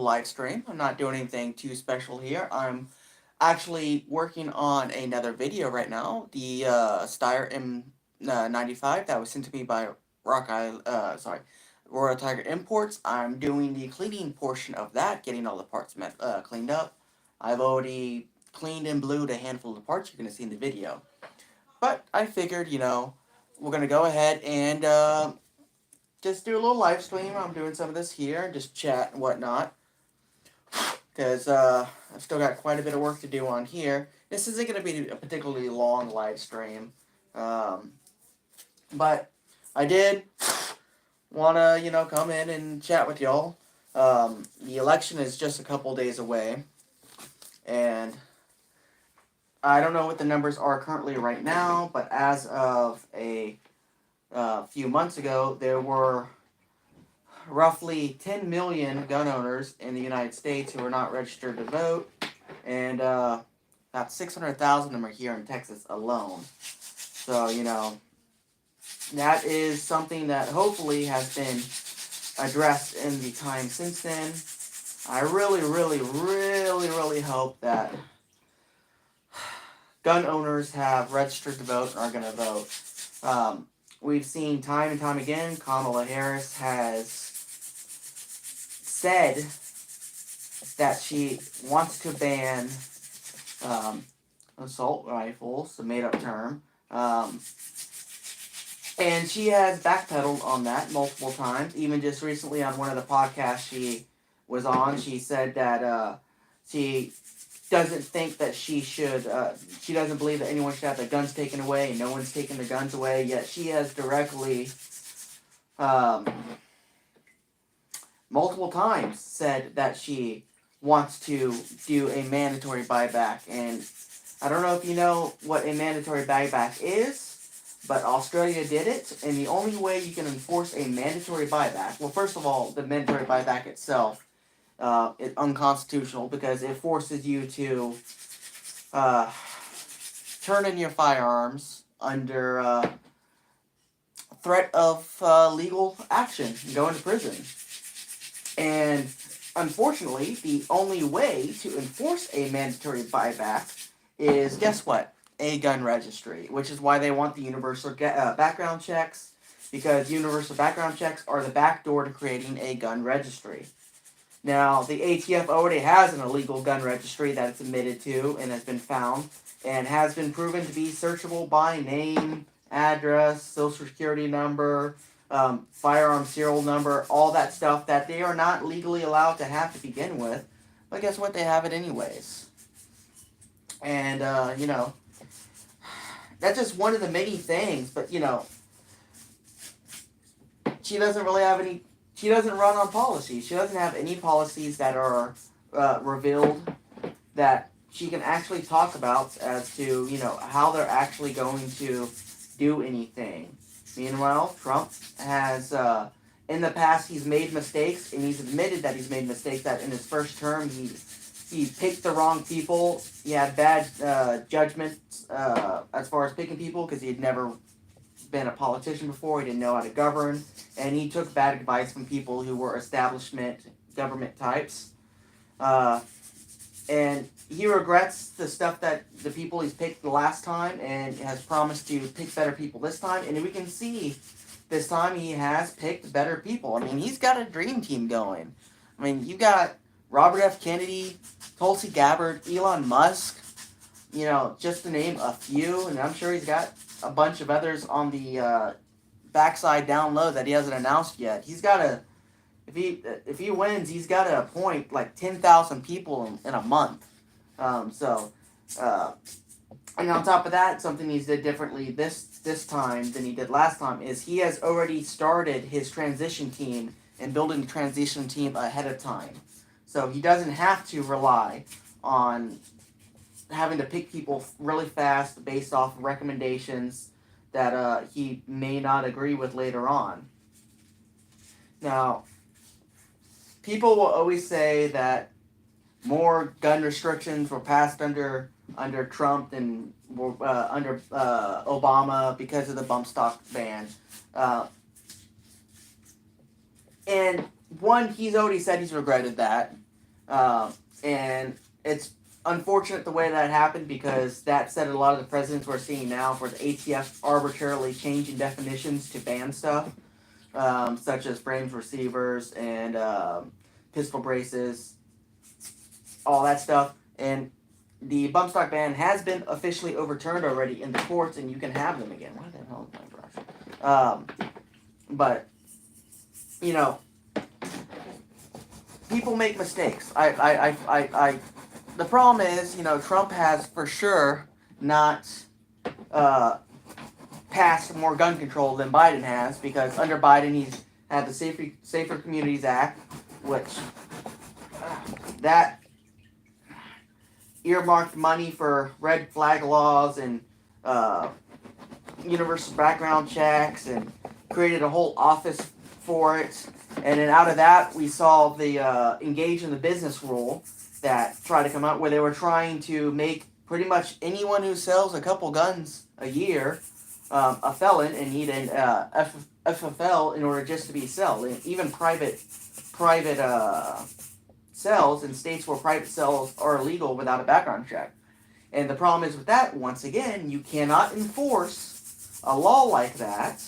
live stream. I'm not doing anything too special here. I'm actually working on another video right now. The Steyr M95 that was sent to me by Royal Tiger Imports. I'm doing the cleaning portion of that, getting all the parts cleaned up. I've already cleaned and blued a handful of the parts you're going to see in the video. But I figured, we're going to go ahead and just do a little live stream. I'm doing some of this here, just chat and whatnot, because I've still got quite a bit of work to do on here. This isn't going to be a particularly long live stream, but I did want to, come in and chat with y'all. The election is just a couple days away, and I don't know what the numbers are currently right now, but as of a few months ago, there were roughly 10 million gun owners in the United States who are not registered to vote, and about 600,000 of them are here in Texas alone. So, that is something that hopefully has been addressed in the time since then. I really, really, really, really hope that gun owners have registered to vote and are going to vote. We've seen time and time again, Kamala Harris has said that she wants to ban assault rifles, a made-up term, and she has backpedaled on that multiple times. Even just recently on one of the podcasts she was on, she said that she doesn't think that she doesn't believe that anyone should have their guns taken away, and no one's taken their guns away, yet she has directly, multiple times said that she wants to do a mandatory buyback. And I don't know if you know what a mandatory buyback is, but Australia did it, and the only way you can enforce a mandatory buyback, well, first of all, the mandatory buyback itself is unconstitutional because it forces you to turn in your firearms under threat of legal action and go into prison. And unfortunately, the only way to enforce a mandatory buyback is, guess what? A gun registry, which is why they want the universal background checks, because universal background checks are the back door to creating a gun registry. Now, the ATF already has an illegal gun registry that it's admitted to and has been found and has been proven to be searchable by name, address, social security number, firearm serial number, all that stuff that they are not legally allowed to have to begin with. But guess what? They have it anyways. And, that's just one of the many things. But, she doesn't really have any. She doesn't run on policies. She doesn't have any policies that are revealed that she can actually talk about as to, how they're actually going to do anything. Meanwhile, Trump has, in the past, he's made mistakes, and he's admitted that he's made mistakes, that in his first term, he picked the wrong people. He had bad judgment as far as picking people because he had never been a politician before. He didn't know how to govern, and he took bad advice from people who were establishment government types. And he regrets the stuff that the people he's picked the last time, and has promised to pick better people this time. And we can see this time he has picked better people. I mean, he's got a dream team going. I mean, you got Robert F. Kennedy, Tulsi Gabbard, Elon Musk, just to name a few, and I'm sure he's got a bunch of others on the backside down low that he hasn't announced yet. He's got to, if he wins, he's got to appoint like 10,000 people in a month. And on top of that, something he's did differently this time than he did last time is he has already started his transition team and building the transition team ahead of time. So he doesn't have to rely on having to pick people really fast based off recommendations that he may not agree with later on. Now, people will always say that more gun restrictions were passed under Trump than were under Obama because of the bump stock ban. And one, he's already said he's regretted that. And it's unfortunate the way that happened because that set a lot of the precedents we're seeing now for the ATF arbitrarily changing definitions to ban stuff, such as frames receivers and pistol braces, all that stuff. And the bump stock ban has been officially overturned already in the courts, and you can have them again. Why the hell is my brush? But you know, people make mistakes. The problem is, Trump has for sure not passed more gun control than Biden has, because under Biden he's had the Safer Communities Act, which that earmarked money for red flag laws and universal background checks and created a whole office for it. And then out of that, we saw the engage in the business rule that tried to come out, where they were trying to make pretty much anyone who sells a couple guns a year a felon and need an FFL in order just to be sold. And even private sales in states where private sales are illegal without a background check. And the problem is with that, once again, you cannot enforce a law like that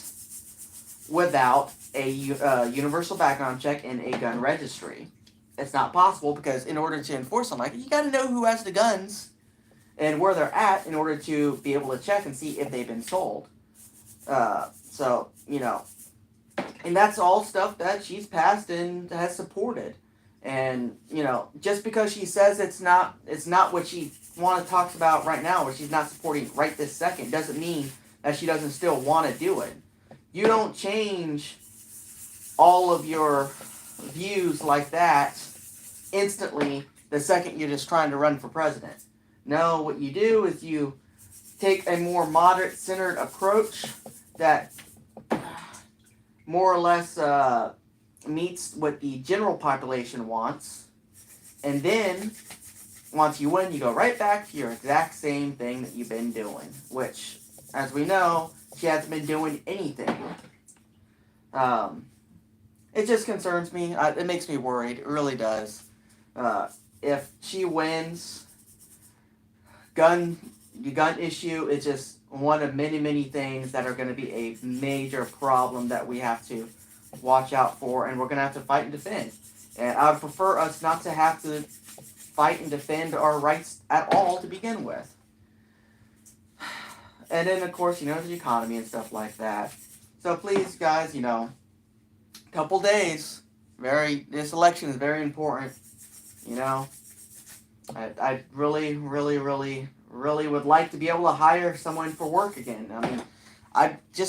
without a universal background check and a gun registry. It's not possible, because in order to enforce something like it, you got to know who has the guns and where they're at in order to be able to check and see if they've been sold. And that's all stuff that she's passed and has supported. And just because she says it's not what she talks about right now, or she's not supporting right this second, doesn't mean that she doesn't still want to do it. You don't change all of your views like that instantly the second you're just trying to run for president. No, what you do is you take a more moderate-centered approach that more or less meets what the general population wants, and then once you win, you go right back to your exact same thing that you've been doing, which, as we know, she hasn't been doing anything. It just concerns me. It makes me worried. It really does. If she wins, the gun issue is just one of many, many things that are going to be a major problem that we have to watch out for, and we're going to have to fight and defend. And I would prefer us not to have to fight and defend our rights at all to begin with. And then, of course, the economy and stuff like that. So please, guys, couple days. This election is very important. I really, really, really, really would like to be able to hire someone for work again. I mean,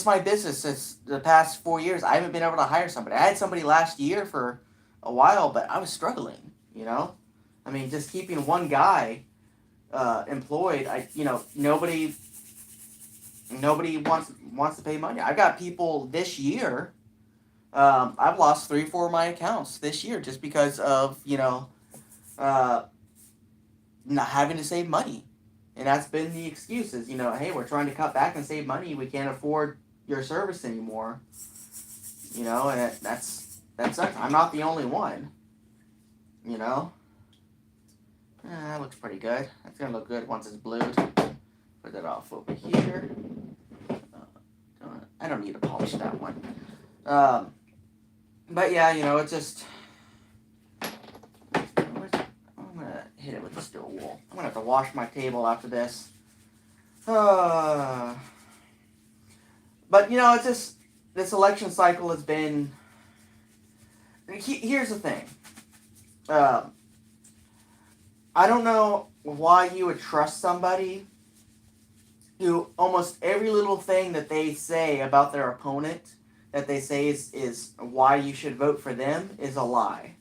my business since the past 4 years, I haven't been able to hire somebody. I had somebody last year for a while, but I was struggling. I mean, just keeping one guy employed. Nobody wants to pay money. I've got people this year. I've lost 3 or 4 of my accounts this year just because of not having to save money. And that's been the excuses, hey, we're trying to cut back and save money. We can't afford your service anymore. And that sucks. I'm not the only one. That looks pretty good. That's going to look good once it's blued. Put that off over here. I don't need to polish that one. But yeah, it's just... I'm going to hit it with the steel wool. I'm going to have to wash my table after this. But, it's just... This election cycle has been... Here's the thing. I don't know why you would trust somebody who almost every little thing that they say about their opponent that they say is why you should vote for them is a lie.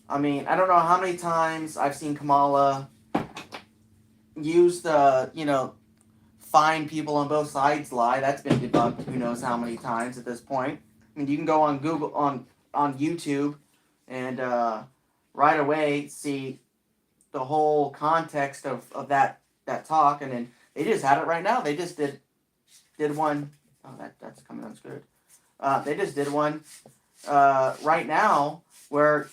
I mean, I don't know how many times I've seen Kamala use the, find people on both sides lie. That's been debunked who knows how many times at this point. I mean, you can go on Google, on YouTube, and right away see the whole context of that talk, and then they just had it right now. They just did one. Oh, that's coming unscrewed. They just did one right now where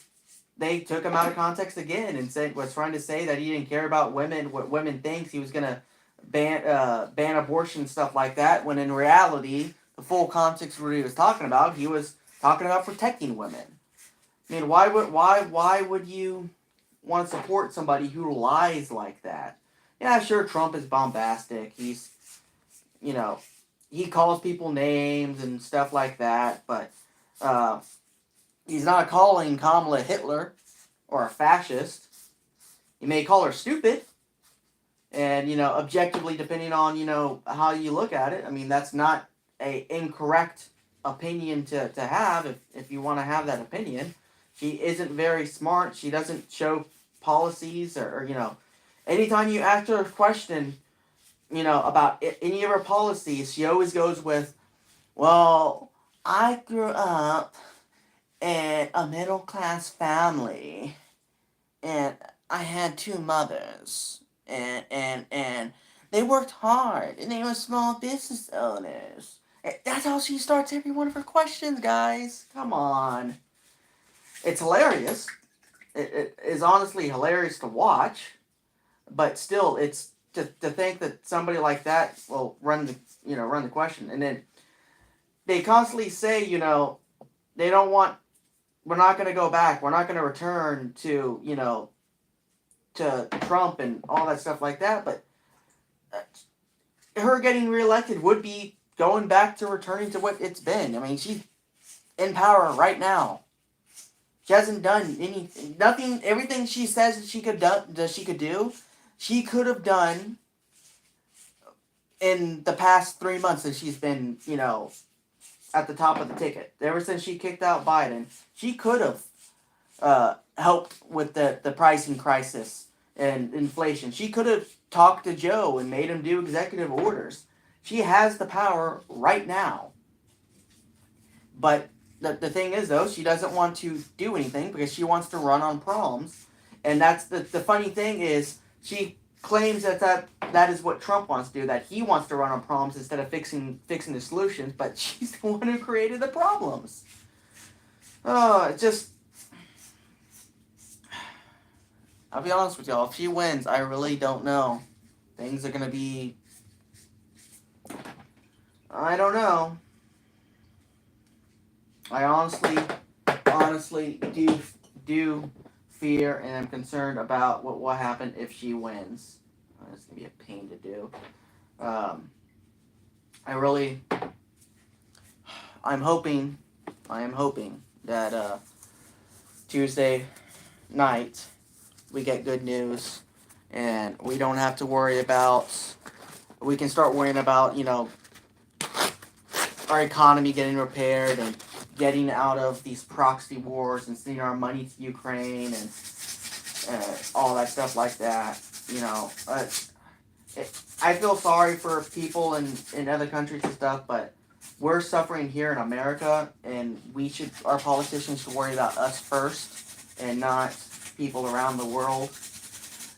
they took him out of context again and was trying to say that he didn't care about women, what women thinks. He was gonna ban abortion and stuff like that. When in reality, the full context of what he was talking about, he was talking about protecting women. I mean, why would you want to support somebody who lies like that? Yeah, sure, Trump is bombastic. He's, you know, he calls people names and stuff like that, but uh, he's not calling Kamala Hitler or a fascist. He may call her stupid, and objectively, depending on how you look at it, I mean that's not a incorrect opinion to have if you want to have that opinion. She isn't very smart. She doesn't show policies or anytime you ask her a question, about any of her policies, she always goes with, well, I grew up in a middle class family, and I had two mothers, and they worked hard, and they were small business owners. That's how she starts every one of her questions, guys. Come on. It's hilarious. It is honestly hilarious to watch, but still, it's to think that somebody like that will run the question, and then they constantly say, they don't want. We're not going to go back. We're not going to return to Trump and all that stuff like that. But her getting reelected would be going back to returning to what it's been. I mean, she's in power right now. She hasn't done nothing. Everything she says that she could do, she could have done in the past 3 months that she's been, at the top of the ticket. Ever since she kicked out Biden, she could have helped with the pricing crisis and inflation. She could have talked to Joe and made him do executive orders. She has the power right now. But the thing is, though, she doesn't want to do anything because she wants to run on proms. And that's the funny thing is, she claims that is what Trump wants to do, that he wants to run on problems instead of fixing the solutions, but she's the one who created the problems. Oh, I'll be honest with y'all, if she wins, I really don't know. Things are going to be, I don't know. I honestly do fear and am concerned about what will happen if she wins. It's going to be a pain to do. I am hoping that Tuesday night we get good news and we don't have to worry about, we can start worrying about, our economy getting repaired and getting out of these proxy wars and sending our money to Ukraine and all that stuff like that. I feel sorry for people in other countries and stuff, but we're suffering here in America, and our politicians should worry about us first and not people around the world.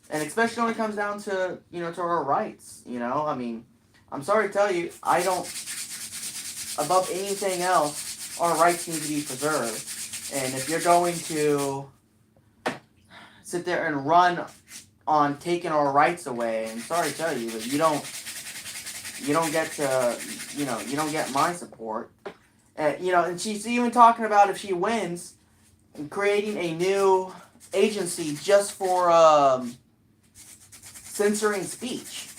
And especially when it comes down to, to our rights, I mean, I'm sorry to tell you, above anything else, our rights need to be preserved. And if you're going to sit there and run on taking our rights away, I'm sorry to tell you, but you don't get my support. And she's even talking about if she wins, creating a new agency just for censoring speech.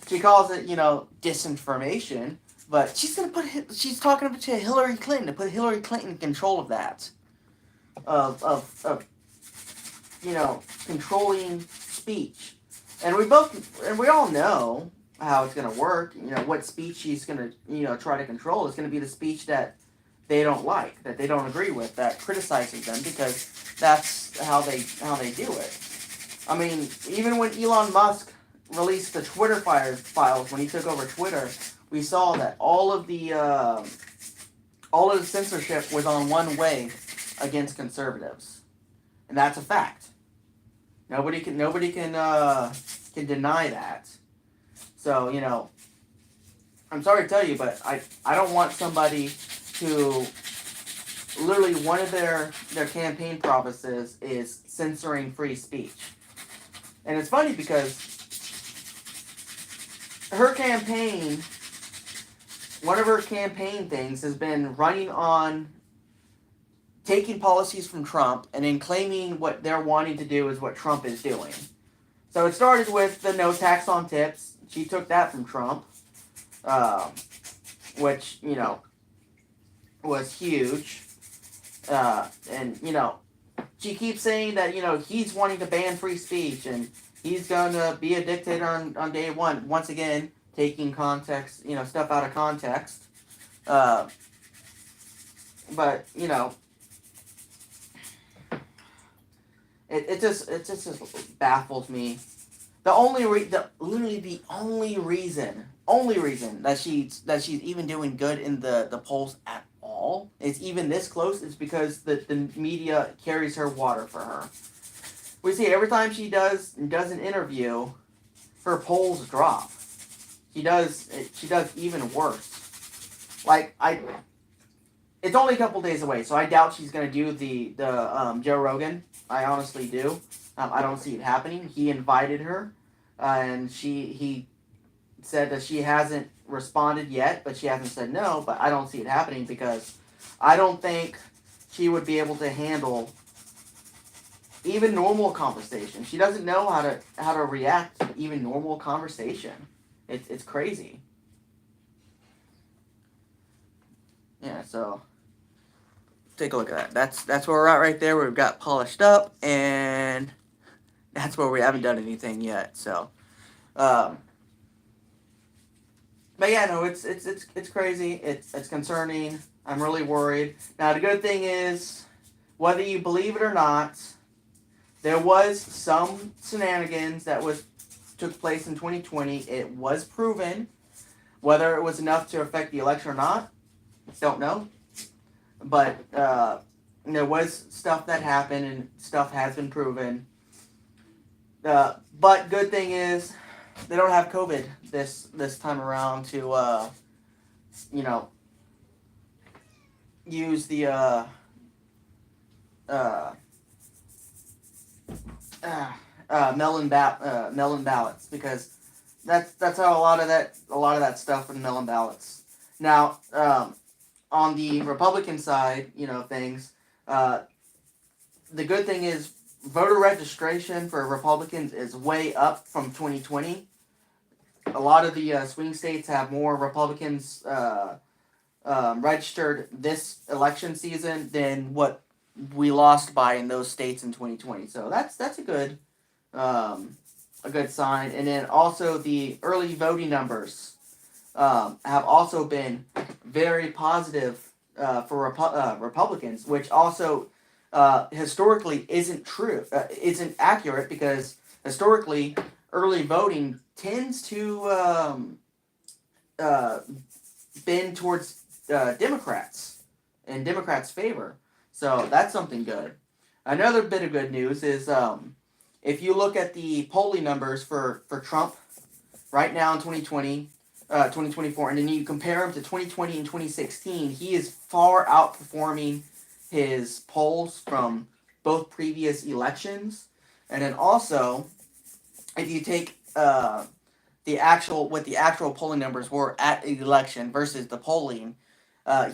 She calls it, disinformation. But she's talking to Hillary Clinton to put Hillary Clinton in control of that, of controlling speech, and we all know how it's gonna work. What speech she's gonna try to control is gonna be the speech that they don't like, that they don't agree with, that criticizes them, because that's how they do it. I mean, even when Elon Musk released the Twitter files when he took over Twitter, we saw that all of the censorship was on one way against conservatives, and that's a fact. Nobody can deny that. So I'm sorry to tell you, but I don't want somebody who literally one of their campaign promises is censoring free speech. And it's funny because her campaign, one of her campaign things has been running on taking policies from Trump and then claiming what they're wanting to do is what Trump is doing. So it started with the no tax on tips. She took that from Trump, um, which, was huge. And, she keeps saying that, he's wanting to ban free speech and he's going to be a dictator on day one. Once again, taking context, stuff out of context. But, it just baffles me. Literally the only reason that she's even doing good in the polls at all is even this close is because the media carries her water for her. We see every time she does an interview, her polls drop. She does even worse. It's only a couple days away, so I doubt she's gonna do the Joe Rogan. I honestly do. I don't see it happening. He invited her, and he said that she hasn't responded yet, but she hasn't said no. But I don't see it happening because I don't think she would be able to handle even normal conversation. She doesn't know how to react to even normal conversation. It's crazy. Yeah, so take a look at that. That's where we're at right there. We've got polished up, and that's where we haven't done anything yet. So, but yeah, no, it's crazy. It's concerning. I'm really worried. Now the good thing is, whether you believe it or not, there was some shenanigans that took place in 2020. It was proven. Whether it was enough to affect the election or not, don't know. But there was stuff that happened, and stuff has been proven. But good thing is, they don't have COVID this time around to use the melon ballots, because that's how a lot of that stuff in melon ballots. Now, on the Republican side, things, the good thing is voter registration for Republicans is way up from 2020. A lot of the swing states have more Republicans registered this election season than what we lost by in those states in 2020. So that's a good sign. And then also the early voting numbers have also been very positive for Republicans, which also historically isn't true, isn't accurate, because historically early voting tends to bend towards Democrats in Democrats' favor. So that's something good. Another bit of good news is if you look at the polling numbers for Trump right now in 2024, and then you compare him to 2020 and 2016, he is far outperforming his polls from both previous elections. And then also, if you take what the actual polling numbers were at the election versus the polling,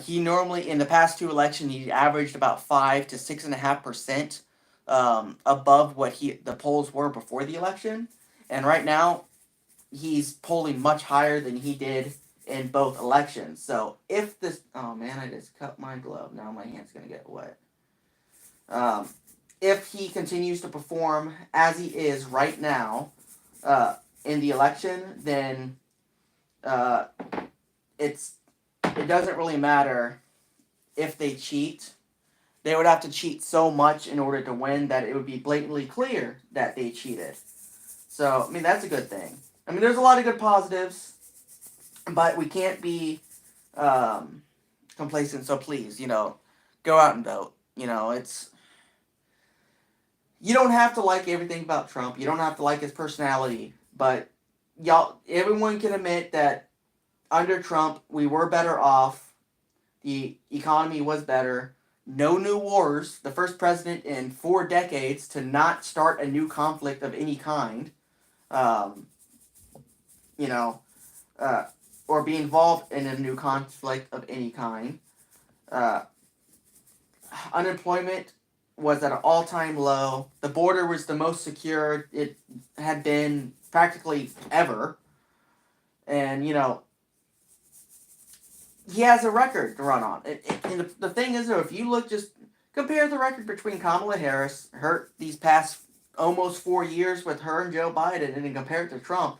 he normally, in the past two elections, he averaged about 5 to 6.5% above what the polls were before the election. And right now, he's polling much higher than he did in both elections. So if this, oh man, I just cut my glove. Now my hand's gonna get wet. If he continues to perform as he is right now in the election, then it doesn't really matter if they cheat. They would have to cheat so much in order to win that it would be blatantly clear that they cheated. So, I mean, that's a good thing. I mean, there's a lot of good positives, but we can't be complacent. So please, go out and vote. You don't have to like everything about Trump. You don't have to like his personality, but everyone can admit that under Trump, we were better off. The economy was better. no new wars, the first president in 4 decades to not start a new conflict of any kind, um, you know, uh, or be involved in a new conflict of any kind. Uh, Unemployment was at an all-time low. The border was the most secure it had been practically ever. And, he has a record to run on. And the thing is, though, if you look, just compare the record between Kamala Harris, these past almost 4 years with her and Joe Biden, and then compare it to Trump,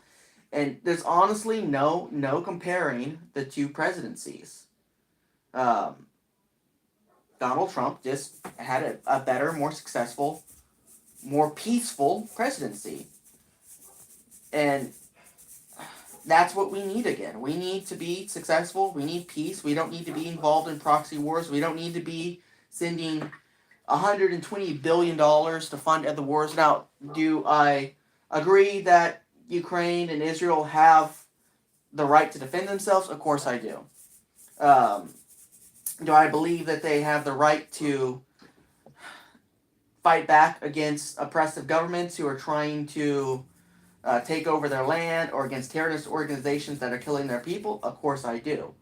and there's honestly no comparing the two presidencies. Um, Donald Trump just had a better, more successful, more peaceful presidency. And that's what we need again. We need to be successful. We need peace. We don't need to be involved in proxy wars. We don't need to be sending $120 billion to fund other wars. Now, do I agree that Ukraine and Israel have the right to defend themselves? Of course I do. Do I believe that they have the right to fight back against oppressive governments who are trying to take over their land, or against terrorist organizations that are killing their people? Of course I do.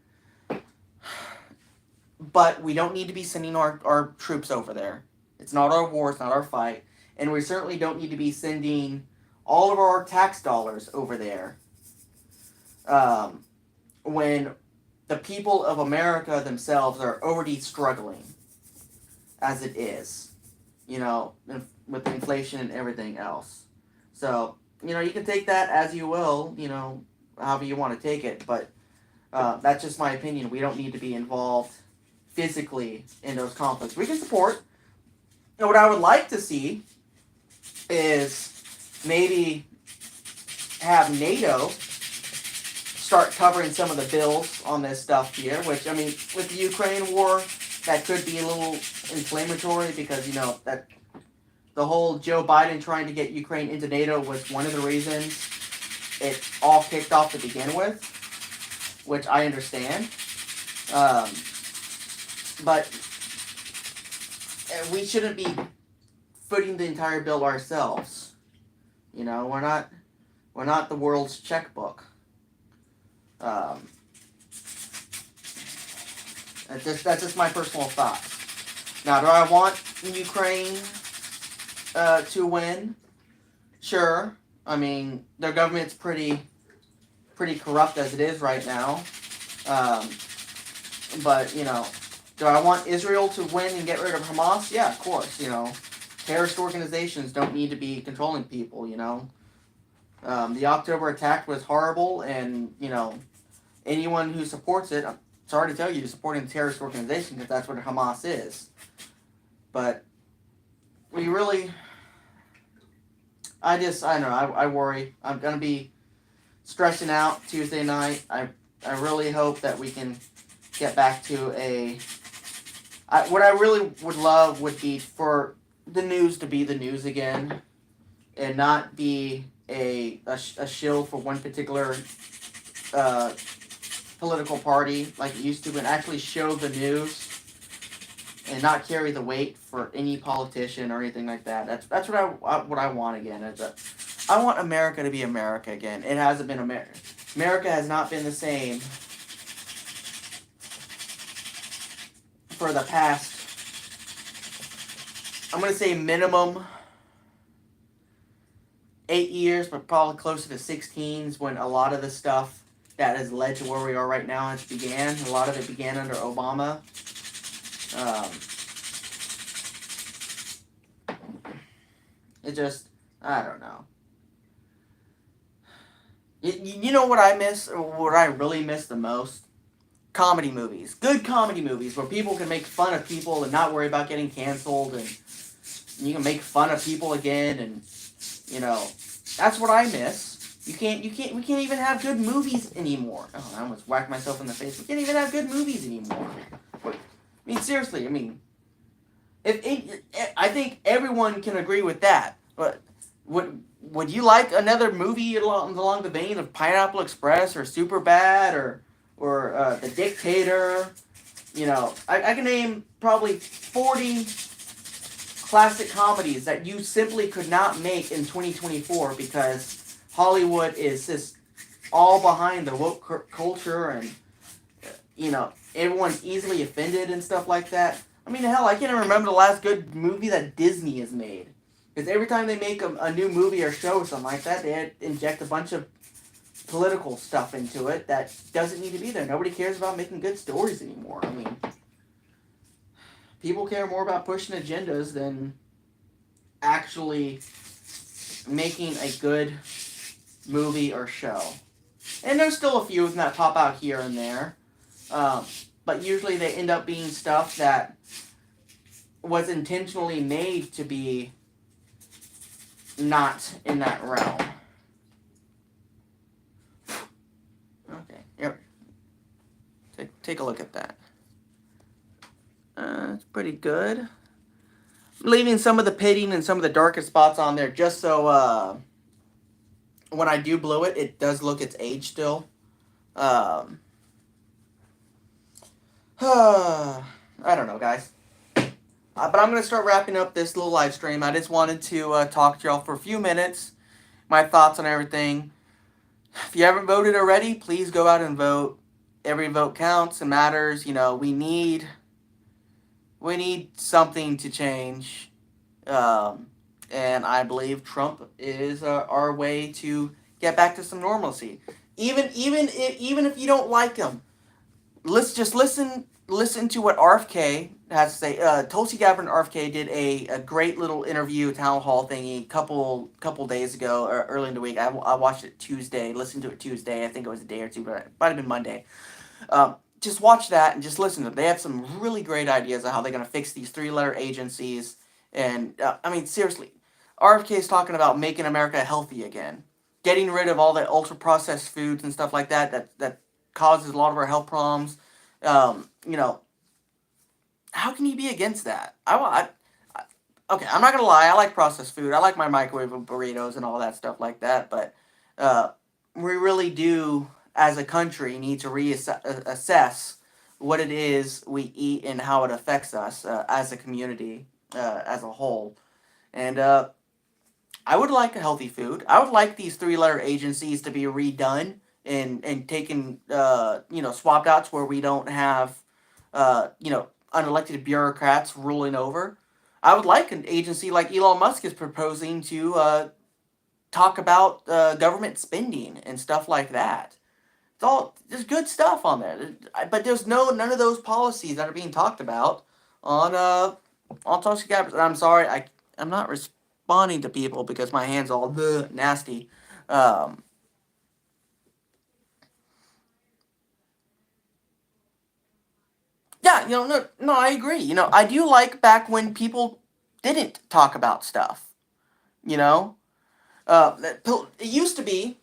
But we don't need to be sending our troops over there. It's not our war, it's not our fight. And we certainly don't need to be sending all of our tax dollars over there when the people of America themselves are already struggling as it is, with inflation and everything else. So, you can take that as you will, however you want to take it, but that's just my opinion. We don't need to be involved physically in those conflicts. We can support. And what I would like to see is maybe have NATO start covering some of the bills on this stuff here, which, with the Ukraine war, that could be a little inflammatory because, that the whole Joe Biden trying to get Ukraine into NATO was one of the reasons it all kicked off to begin with, which I understand. But we shouldn't be footing the entire bill ourselves. We're not the world's checkbook. That's just my personal thoughts. Now, do I want Ukraine to win? Sure. Their government's pretty corrupt as it is right now. But, do I want Israel to win and get rid of Hamas? Yeah, of course. Terrorist organizations don't need to be controlling people, The October attack was horrible, and, anyone who supports it, I'm sorry to tell you, you're supporting a terrorist organization because that's what Hamas is. But we really, I don't know, I worry. I'm going to be stressing out Tuesday night. I really hope that we can get back to what I really would love would be for the news to be the news again and not be a shield for one particular political party like it used to, and actually show the news and not carry the weight for any politician or anything like that. That's what I want again. I want America to be America again. It hasn't been America. America has not been the same for the past, I'm going to say minimum 8 years, but probably closer to 16 when a lot of the stuff that has led to where we are right now has began. A lot of it began under Obama. It just, I don't know. You know what I miss, or what I really miss the most? Comedy movies. Good comedy movies where people can make fun of people and not worry about getting canceled, and you can make fun of people again, and that's what I miss. We can't even have good movies anymore. Oh, I almost whacked myself in the face. We can't even have good movies anymore. Seriously, I think everyone can agree with that. But would you like another movie along the vein of Pineapple Express or Superbad or The Dictator I can name probably 40 classic comedies that you simply could not make in 2024 because Hollywood is just all behind the woke culture and everyone's easily offended and stuff like that. I mean, hell, I can't even remember the last good movie that Disney has made. Because every time they make a new movie or show or something like that, they inject a bunch of political stuff into it that doesn't need to be there. Nobody cares about making good stories anymore. I mean, people care more about pushing agendas than actually making a good movie or show. And there's still a few that pop out here and there. But usually they end up being stuff that was intentionally made to be not in that realm. Okay, yep. Take a look at that. It's pretty good. I'm leaving some of the pitting and some of the darkest spots on there just so when I do blow it, it does look its age still. I don't know, guys. But I'm going to start wrapping up this little live stream. I just wanted to talk to y'all for a few minutes. My thoughts on everything. If you haven't voted already, please go out and vote. Every vote counts and matters. We need something to change. And I believe Trump is our way to get back to some normalcy. Even if you don't like him, let's just listen to what RFK has to say. Tulsi Gabbard and RFK did a great little interview, town hall thingy, couple days ago, or early in the week. I watched it Tuesday, listened to it Tuesday. I think it was a day or two, but it might have been Monday. Just watch that and just listen to them. They have some really great ideas of how they're going to fix these 3-letter agencies. And, I mean, seriously, RFK is talking about making America healthy again. Getting rid of all the ultra-processed foods and stuff like that causes a lot of our health problems. How can you be against that? Okay, I'm not going to lie. I like processed food. I like my microwave burritos and all that stuff like that. But we really do, as a country, need to reassess what it is we eat and how it affects us as a community, as a whole. And I would like a healthy food. I would like these 3-letter agencies to be redone and taken, swapped out to where we don't have, unelected bureaucrats ruling over. I would like an agency like Elon Musk is proposing to talk about government spending and stuff like that. There's good stuff on there, but there's none of those policies that are being talked about on Tulsi Gabbard. I'm sorry, I'm not responding to people because my hands all nasty. Yeah, no, I agree. I do like back when people didn't talk about stuff. You know, it used to be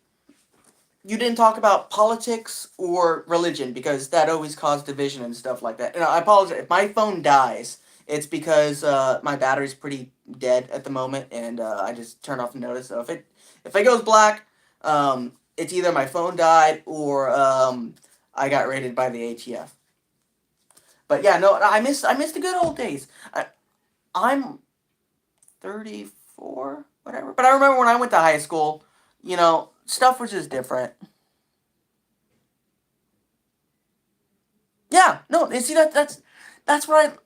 you didn't talk about politics or religion because that always caused division and stuff like that. And I apologize if my phone dies. It's because my battery's pretty dead at the moment, and I just turned off the notice. So if it goes black, it's either my phone died or I got raided by the ATF. But yeah, no, I miss the good old days. I'm 34, whatever. But I remember when I went to high school, stuff was just different. Yeah, no, and see that's what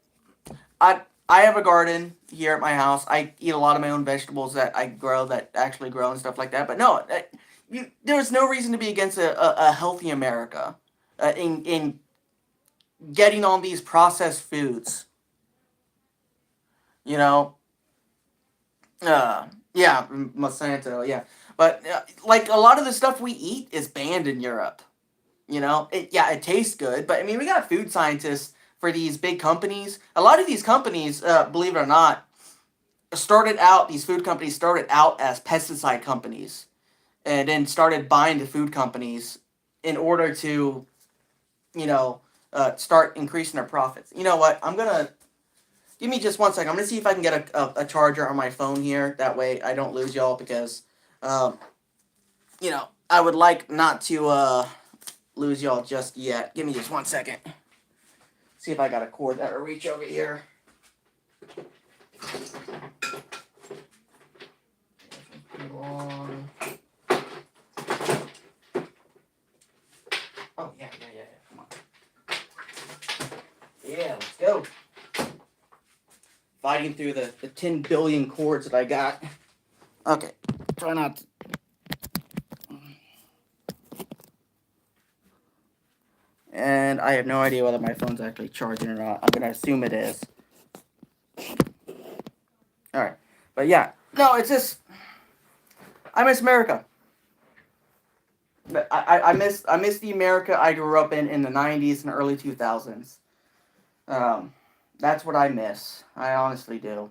I have a garden here at my house. I eat a lot of my own vegetables that I grow that actually grow and stuff like that. But no, there's no reason to be against a healthy America in getting on these processed foods. You know, yeah, Monsanto, yeah. But like a lot of the stuff we eat is banned in Europe. It tastes good, but I mean, we got food scientists for these big companies. A lot of these companies, believe it or not, these food companies started out as pesticide companies and then started buying the food companies in order to, start increasing their profits. You know what? Give me just 1 second. I'm going to see if I can get a charger on my phone here. That way I don't lose y'all because, I would like not to, lose y'all just yet. Give me just 1 second. See if I got a cord that'll reach over here. Long. Oh, yeah. Come on. Yeah, let's go. Fighting through the 10 billion cords that I got. Okay, try not to. And I have no idea whether my phone's actually charging or not. I'm going to assume it is. Alright, but yeah. No, it's just... I miss America. I miss the America I grew up in the 90s and early 2000s. That's what I miss. I honestly do.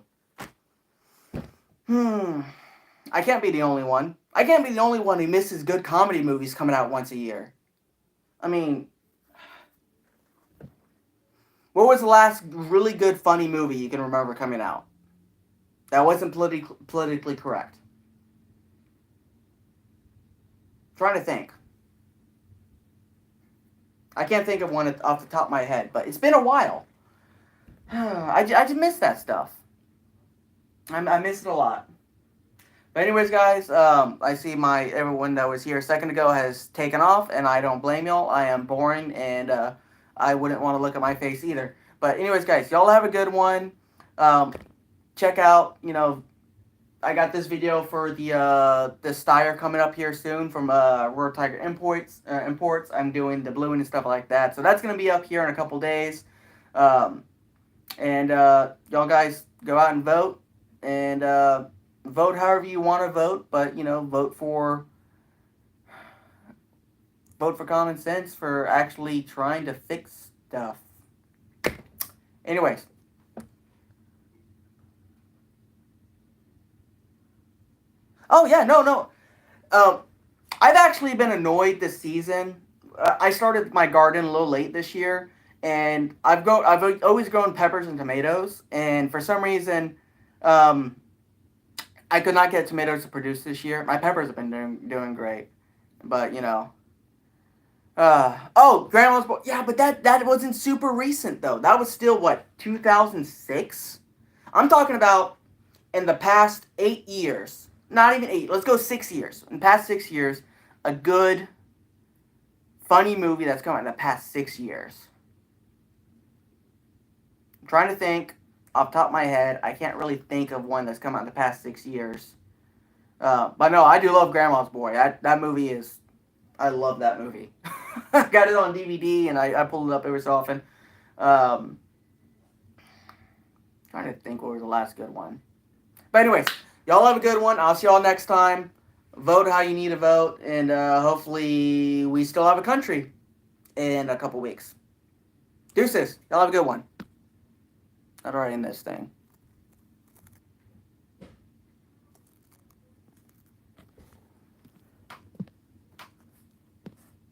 I can't be the only one. I can't be the only one who misses good comedy movies coming out once a year. I mean, what was the last really good funny movie you can remember coming out that wasn't politically correct? I'm trying to think. I can't think of one off the top of my head, but it's been a while. I just miss that stuff. I miss it a lot. But anyways, guys, I see everyone that was here a second ago has taken off, and I don't blame y'all. I am boring, and I wouldn't want to look at my face either. But anyways, guys, y'all have a good one. Check out, I got this video for the Steyr coming up here soon from Royal Tiger Imports. I'm doing the bluing and stuff like that. So that's going to be up here in a couple days. And y'all guys go out and vote. And vote however you want to vote. But, vote for common sense, for actually trying to fix stuff. Anyways. Oh, yeah, no. I've actually been annoyed this season. I started my garden a little late this year, and I've always grown peppers and tomatoes, and for some reason, I could not get tomatoes to produce this year. My peppers have been doing great, but Grandma's boy. Yeah, but that wasn't super recent though. That was still what, 2006. I'm talking about in the past 8 years. Not even 8. Let's go 6 years. In the past 6 years, a good, funny movie that's come out in the past 6 years. I'm trying to think off the top of my head. I can't really think of one that's come out in the past 6 years. But no, I do love Grandma's Boy. That movie is... I love that movie. I got it on DVD, and I pull it up every so often. Trying to think what was the last good one. But anyways... Y'all have a good one. I'll see y'all next time. Vote how you need to vote. And hopefully we still have a country in a couple weeks. Deuces. Y'all have a good one. I'd already end this thing.